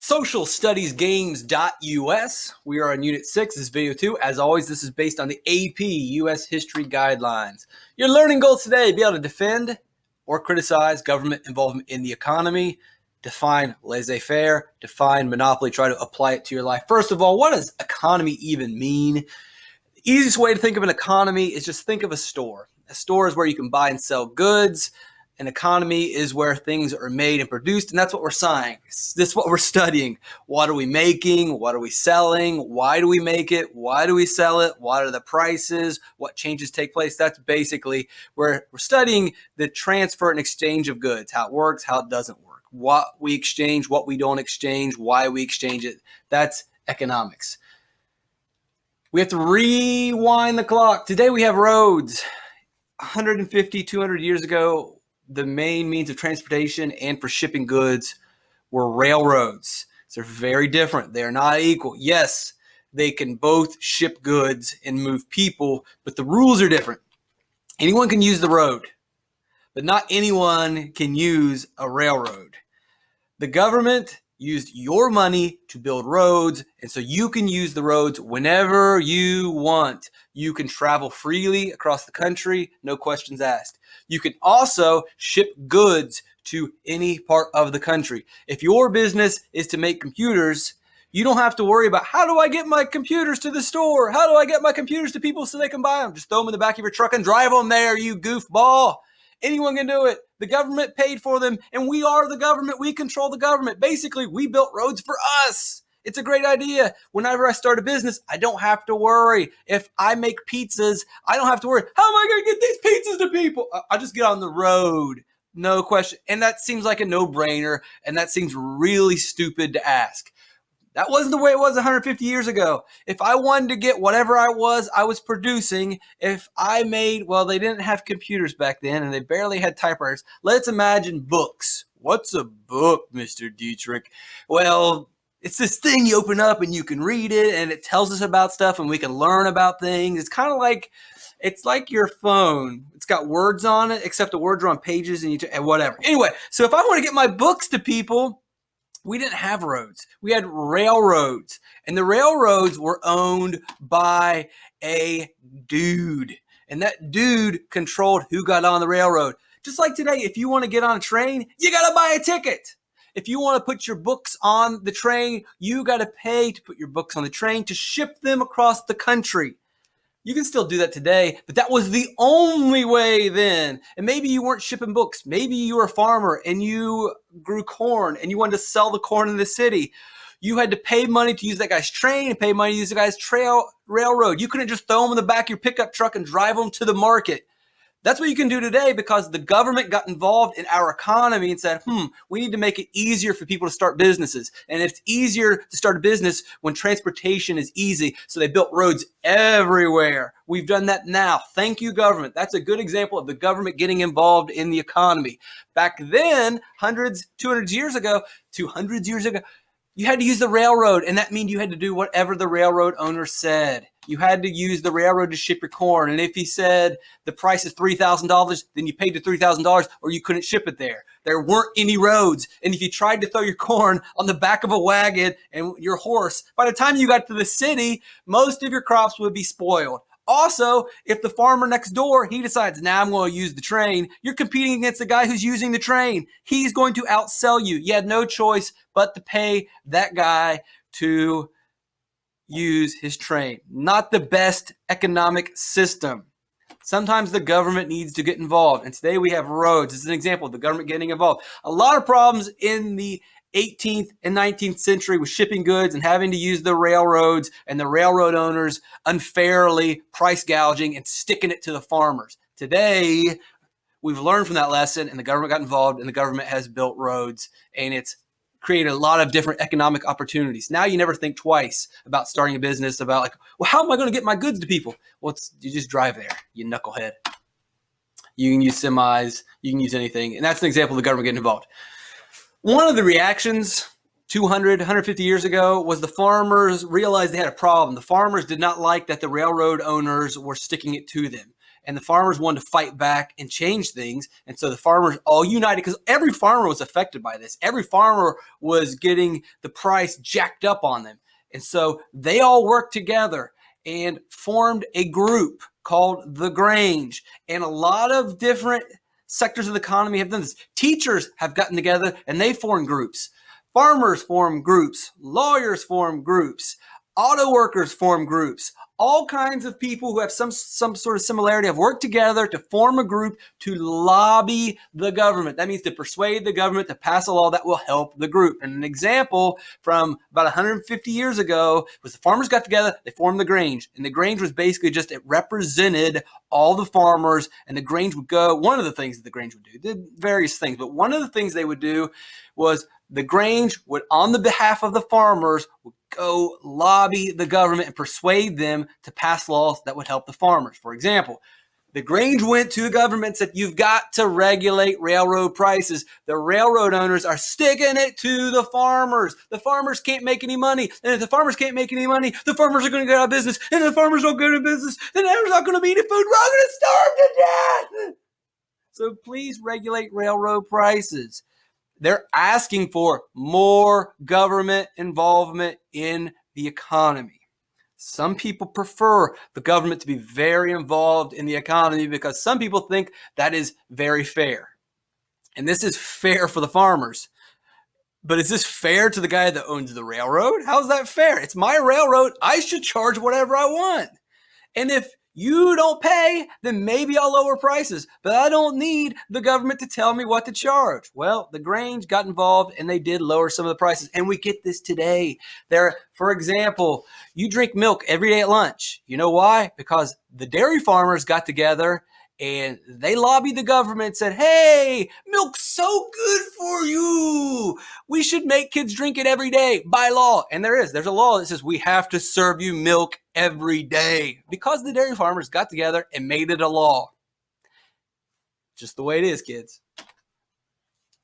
socialstudiesgames.us. We are on Unit 6. This is video 2. As always, this is based on the AP U.S. History Guidelines. Your learning goals today: be able to defend or criticize government involvement in the economy, define laissez-faire, define monopoly, try to apply it to your life. First of all, what does economy even mean? The easiest way to think of an economy is just think of a store. A store is where you can buy and sell goods. An economy is where things are made and produced, and that's what we're saying. This is what we're studying. What are we making? What are we selling? Why do we make it? Why do we sell it? What are the prices? What changes take place? That's basically where we're studying the transfer and exchange of goods, how it works, how it doesn't work, what we exchange, what we don't exchange, why we exchange it. That's economics. We have to rewind the clock. Today we have roads. 150, 200 years ago, the main means of transportation and for shipping goods were railroads. So they're very different. They are not equal. Yes, they can both ship goods and move people, but the rules are different. Anyone can use the road, but not anyone can use a railroad. The government used your money to build roads, and so you can use the roads whenever you want. You can travel freely across the country, no questions asked. You can also ship goods to any part of the country. If your business is to make computers, you don't have to worry about, how do I get my computers to the store? How do I get my computers to people so they can buy them? Just throw them in the back of your truck and drive them there, you goofball. Anyone can do it. The government paid for them, and we are the government. We control the government. Basically, we built roads for us. It's a great idea. Whenever I start a business, I don't have to worry. If I make pizzas, I don't have to worry. How am I going to get these pizzas to people? I'll just get on the road. No question. And that seems like a no-brainer, and that seems really stupid to ask. That wasn't the way it was 150 years ago. If I wanted to get whatever I was producing, if I made, well, they didn't have computers back then and they barely had typewriters. Let's imagine books. What's a book, Mr. Dietrich? Well, it's this thing you open up and you can read it and it tells us about stuff and we can learn about things. It's kind of like, it's like your phone. It's got words on it, except the words are on pages and whatever. Anyway, so if I want to get my books to people, we didn't have roads. We had railroads, and the railroads were owned by a dude, and that dude controlled who got on the railroad. Just like today, if you want to get on a train, you got to buy a ticket. If you want to put your books on the train, you got to pay to put your books on the train to ship them across the country. You can still do that today, but that was the only way then. And maybe you weren't shipping books. Maybe you were a farmer and you grew corn and you wanted to sell the corn in the city. You had to pay money to use that guy's train and pay money to use the guy's railroad. You couldn't just throw them in the back of your pickup truck and drive them to the market. That's what you can do today because the government got involved in our economy and said, we need to make it easier for people to start businesses. And it's easier to start a business when transportation is easy. So they built roads everywhere. We've done that now. Thank you, government. That's a good example of the government getting involved in the economy. Back then, 200 years ago, you had to use the railroad, and that means you had to do whatever the railroad owner said. You had to use the railroad to ship your corn, and if he said the price is $3,000, then you paid the $3,000 or you couldn't ship it there. There weren't any roads, and if you tried to throw your corn on the back of a wagon and your horse, by the time you got to the city, most of your crops would be spoiled. Also, if the farmer next door, he decides, now I'm going to use the train, you're competing against the guy who's using the train. He's going to outsell you. You had no choice but to pay that guy to use his train. Not the best economic system. Sometimes the government needs to get involved. And today we have roads. This is an example of the government getting involved. A lot of problems in the 18th and 19th century with shipping goods and having to use the railroads and the railroad owners unfairly price gouging and sticking it to the farmers. Today, we've learned from that lesson and the government got involved and the government has built roads and it's created a lot of different economic opportunities. Now you never think twice about starting a business about like, well, how am I going to get my goods to people? Well, you just drive there, you knucklehead. You can use semis, you can use anything. And that's an example of the government getting involved. One of the reactions 200, 150 years ago was the farmers realized they had a problem. The farmers did not like that the railroad owners were sticking it to them. and the farmers wanted to fight back and change things. And so the farmers all united, because every farmer was affected by this. Every farmer was getting the price jacked up on them. And so they all worked together and formed a group called the Grange. And a lot of different sectors of the economy have done this. Teachers have gotten together and they formed groups. Farmers form groups. Lawyers form groups. Auto workers form groups. All kinds of people who have some sort of similarity have worked together to form a group to lobby the government. That means to persuade the government to pass a law that will help the group. And an example from about 150 years ago was the farmers got together, they formed the Grange. And the Grange was basically just, it represented all the farmers, and the Grange would go, one of the things that the Grange would do, did various things, but one of the things they would do was the Grange would, on the behalf of the farmers, would go lobby the government and persuade them to pass laws that would help the farmers. For example, the Grange went to the government and said, you've got to regulate railroad prices. The railroad owners are sticking it to the farmers. The farmers can't make any money. And if the farmers can't make any money, the farmers are going to go out of business. And if the farmers don't go out of business, then there's not going to be any food. We're all going to starve to death. So please regulate railroad prices. They're asking for more government involvement in the economy. Some people prefer the government to be very involved in the economy because some people think that is very fair. And this is fair for the farmers. But is this fair to the guy that owns the railroad? How's that fair? It's my railroad. I should charge whatever I want. And if you don't pay, then maybe I'll lower prices, but I don't need the government to tell me what to charge. Well, the Grange got involved and they did lower some of the prices. And we get this today. For example, you drink milk every day at lunch. You know why? Because the dairy farmers got together and they lobbied the government and said, hey, milk's so good for you. We should make kids drink it every day by law. And there's a law that says we have to serve you milk every day because the dairy farmers got together and made it a law. Just the way it is, kids.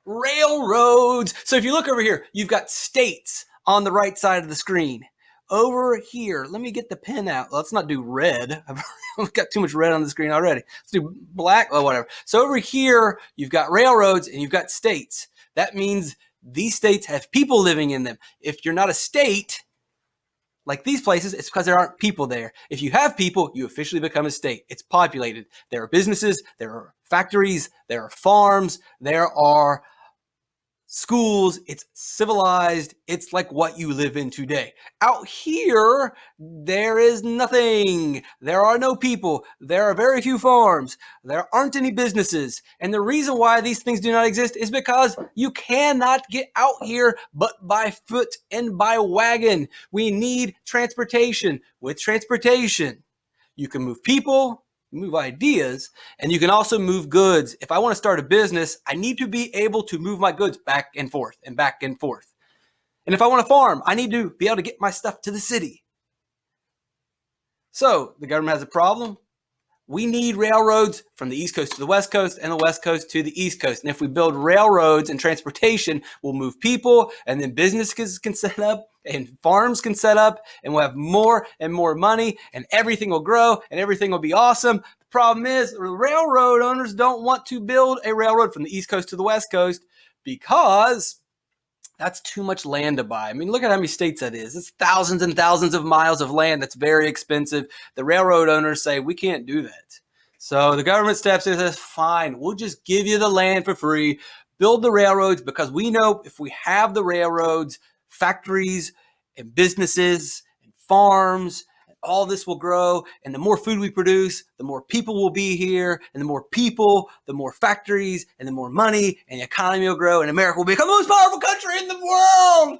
Railroads. So if you look over here, you've got states on the right side of the screen. Over here, let me get the pen out. Let's not do red. I've got too much red on the screen already. Let's do black. Oh, whatever. So over here, you've got railroads and you've got states. That means these states have people living in them. If you're not a state, like these places, it's because there aren't people there. If you have people, you officially become a state. It's populated. There are businesses, there are factories, there are farms, there are schools. It's civilized. It's like what you live in today. Out here, there is nothing. There are no people. There are very few farms. There aren't any businesses. And the reason why these things do not exist is because you cannot get out here but by foot and by wagon. We need transportation. With transportation, you can move people, move ideas, and you can also move goods. If I want to start a business, I need to be able to move my goods back and forth and back and forth. And if I want to farm, I need to be able to get my stuff to the city. So the government has a problem. We need railroads from the East Coast to the West Coast and the West Coast to the East Coast. And if we build railroads and transportation, we'll move people, and then businesses can set up and farms can set up, and we'll have more and more money, and everything will grow and everything will be awesome. The problem is railroad owners don't want to build a railroad from the East Coast to the West Coast because that's too much land to buy. I mean, look at how many states that is. It's thousands and thousands of miles of land that's very expensive. The railroad owners say, we can't do that. So the government steps in and says, fine, we'll just give you the land for free. Build the railroads, because we know if we have the railroads, factories and businesses and farms, all this will grow, and the more food we produce, the more people will be here, and the more people, the more factories, and the more money, and the economy will grow, and America will become the most powerful country in the world.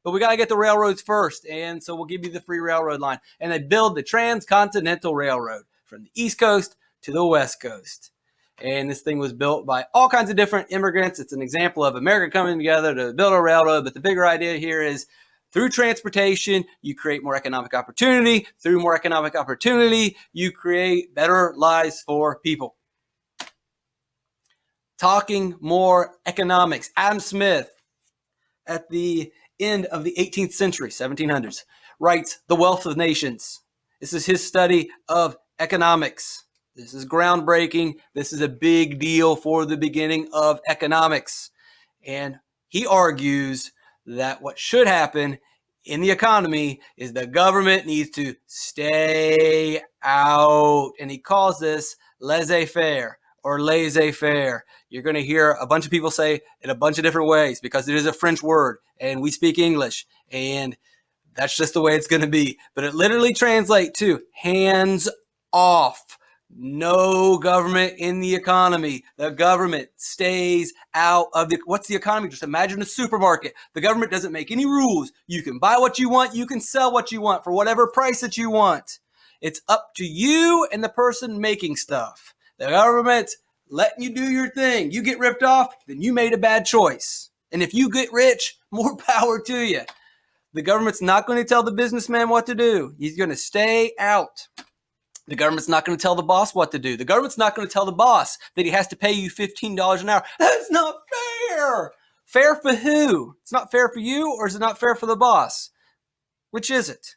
But we got to get the railroads first, and so we'll give you the free railroad line. And they build the Transcontinental Railroad from the East Coast to the West Coast. And this thing was built by all kinds of different immigrants. It's an example of America coming together to build a railroad, but the bigger idea here is through transportation, you create more economic opportunity. Through more economic opportunity, you create better lives for people. Talking more economics. Adam Smith, at the end of the 18th century, 1700s, writes The Wealth of Nations. This is his study of economics. This is groundbreaking. This is a big deal for the beginning of economics. And he argues that what should happen in the economy is the government needs to stay out. And he calls this laissez-faire or laissez-faire. You're going to hear a bunch of people say in a bunch of different ways because it is a French word and we speak English, and that's just the way it's going to be. But it literally translates to hands off. No government in the economy. The government stays out of the... What's the economy? Just imagine a supermarket. The government doesn't make any rules. You can buy what you want. You can sell what you want for whatever price that you want. It's up to you and the person making stuff. The government's letting you do your thing. You get ripped off, then you made a bad choice. And if you get rich, more power to you. The government's not going to tell the businessman what to do. He's going to stay out. The government's not going to tell the boss what to do. The government's not going to tell the boss that he has to pay you $15 an hour. That's not fair. Fair for who? It's not fair for you, or is it not fair for the boss? Which is it?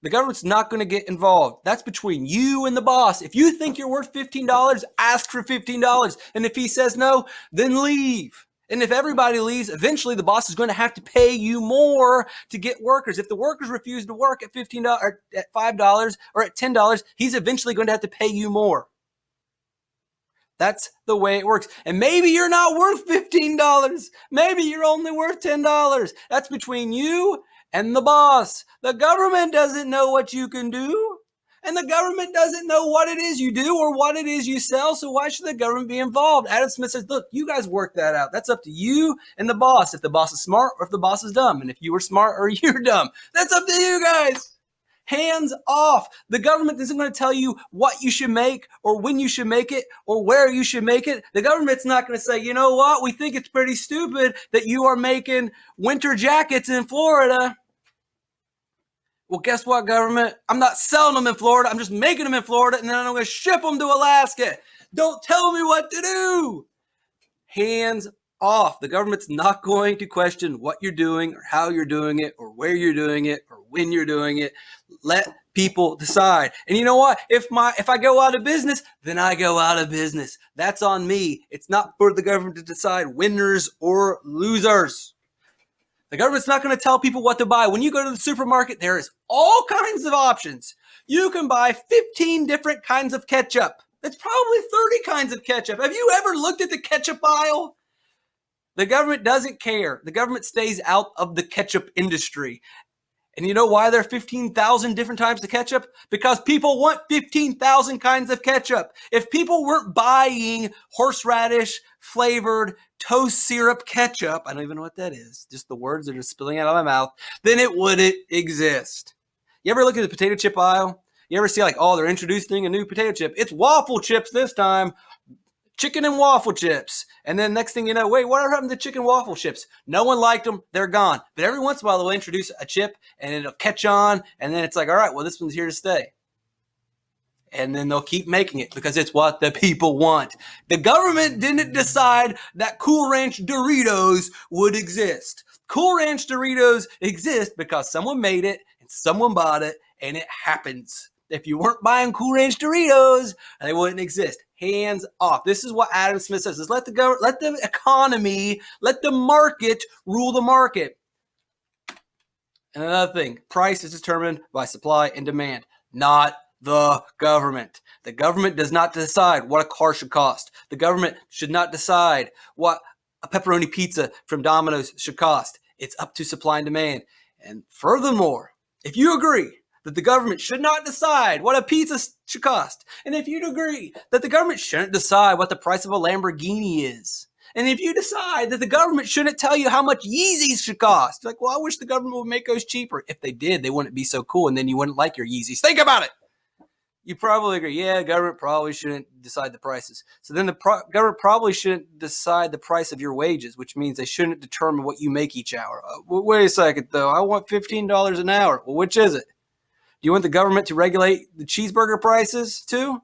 The government's not going to get involved. That's between you and the boss. If you think you're worth $15, ask for $15. And if he says no, then leave. And if everybody leaves, eventually the boss is going to have to pay you more to get workers. If the workers refuse to work at $15 or at $5 or at $10, he's eventually going to have to pay you more. That's the way it works. And maybe you're not worth $15. Maybe you're only worth $10. That's between you and the boss. The government doesn't know what you can do. And the government doesn't know what it is you do or what it is you sell, so why should the government be involved? Adam Smith says, look, you guys work that out. That's up to you and the boss, if the boss is smart or if the boss is dumb. And if you were smart or you're dumb, that's up to you guys. Hands off. The government isn't going to tell you what you should make or when you should make it or where you should make it. The government's not going to say, you know what, we think it's pretty stupid that you are making winter jackets in Florida. Well, guess what, government? I'm not selling them in Florida. I'm just making them in Florida, and then I'm going to ship them to Alaska. Don't tell me what to do. Hands off. The government's not going to question what you're doing or how you're doing it or where you're doing it or when you're doing it. Let people decide. And you know what? If I go out of business, then I go out of business. That's on me. It's not for the government to decide winners or losers. The government's not going to tell people what to buy. When you go to the supermarket, there is all kinds of options. You can buy 15 different kinds of ketchup. That's probably 30 kinds of ketchup. Have you ever looked at the ketchup aisle? The government doesn't care. The government stays out of the ketchup industry. And you know why there are 15,000 different types of ketchup? Because people want 15,000 kinds of ketchup. If people weren't buying horseradish flavored toast syrup ketchup, I don't even know what that is, just the words that are spilling out of my mouth, then it wouldn't exist. You ever look at the potato chip aisle? You ever see like, oh, they're introducing a new potato chip. It's waffle chips this time. Chicken and waffle chips. And then next thing you know, wait, whatever happened to chicken waffle chips? No one liked them. They're gone. But every once in a while, they'll introduce a chip and it'll catch on. And then it's like, all right, well, this one's here to stay. And then they'll keep making it because it's what the people want. The government didn't decide that Cool Ranch Doritos would exist. Cool Ranch Doritos exist because someone made it and someone bought it, and it happens. If you weren't buying Cool Ranch Doritos, they wouldn't exist. Hands off. This is what Adam Smith says, is let the economy, let the market rule the market. And another thing, price is determined by supply and demand, not the government. The government does not decide what a car should cost. The government should not decide what a pepperoni pizza from Domino's should cost. It's up to supply and demand. And furthermore, if you agree that the government should not decide what a pizza should cost, and if you'd agree that the government shouldn't decide what the price of a Lamborghini is, and if you decide that the government shouldn't tell you how much Yeezys should cost, like, well, I wish the government would make those cheaper. If they did, they wouldn't be so cool, and then you wouldn't like your Yeezys. Think about it. You probably agree, yeah, the government probably shouldn't decide the prices. So then the government probably shouldn't decide the price of your wages, which means they shouldn't determine what you make each hour. Wait a second, though. I want $15 an hour. Well, which is it? Do you want the government to regulate the cheeseburger prices too?